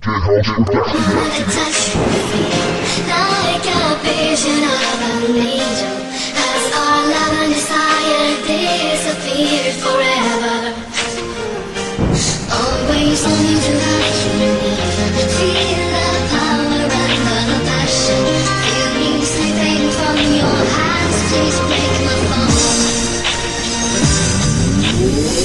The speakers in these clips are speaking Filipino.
Like a vision of an angel, has our love and desire disappeared forever? Always longing to like you need, feel the power and the passion. Feel me slipping from your hands, please break my phone.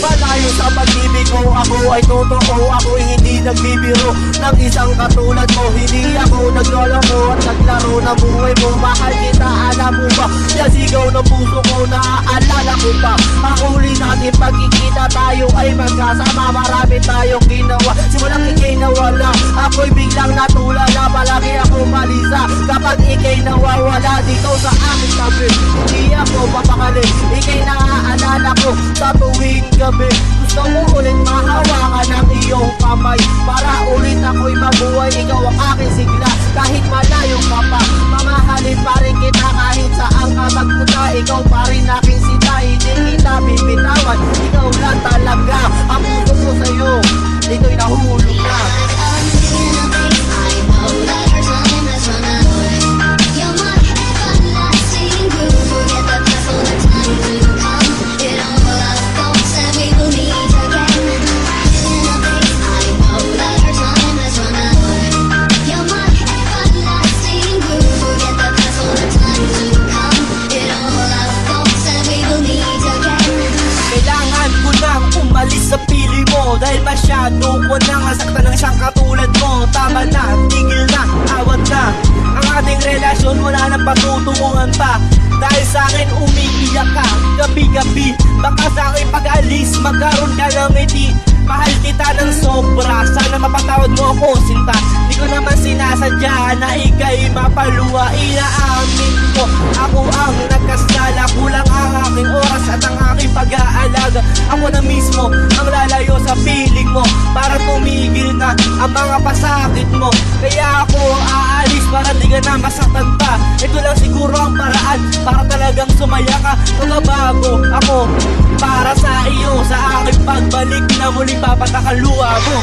Malayo sa pag-ibig ko, ako ay totoo. Ako'y hindi nagbibiro ng isang katulad mo. Hindi ako nagloloko at naglaro ng buhay mo. Mahal kita, alam mo ba? Yan sigaw ng puso ko, naaalala ko pa. Ang huli natin pagkikita, tayo ay magkasama. Marami tayong ginawa, simulang ikay nawala. Ako'y biglang natulala, palagi ako malisa kapag ikay nawawala dito sa aking tabi. Hindi ako mapakali, ikay naaalala ko sa tuwing gabi. Gusto mo ulit mahawakan ang iyong kamay para ulit ako'y mabuhay. Ikaw ang aking sigla kahit malayo ka pa. Mamahalin pa rin kita kahit saan ka magpunta. Ikaw pa rin aking sila, hindi kita bibitawan. Ikaw lang talaga ang puso ko sa'yo, dito'y nahulog na. Umalis sa pili mo dahil masyado ko nang nasaktan ng isang katulad mo. Tama na, tigil na, awat na. Ang ating relasyon wala nang patutunguhan pa. Dahil sa akin umiiyak ka gabi-gabi. Baka sa akin pag-alis magkaroon ka ng ngiti. Mahal kita ng sobra, sana mapatawad mo ako sinta. Di ko naman sinasadya na ika'y mapaluwa. Inaamin ko, ako ang nagkasala. Kulang ang aking oras at ang aking pag-aalaga. Ako na mismo ang lalayo sa piling mo para tumigil na ang mga pasakit mo. Kaya ako aalis para di ka na masaktan pa. Ito lang siguro ang paraan para talagang sumaya ka. Magbabago ako para sa iyo, sa aking pagbalik na muling papatak ang luha mo.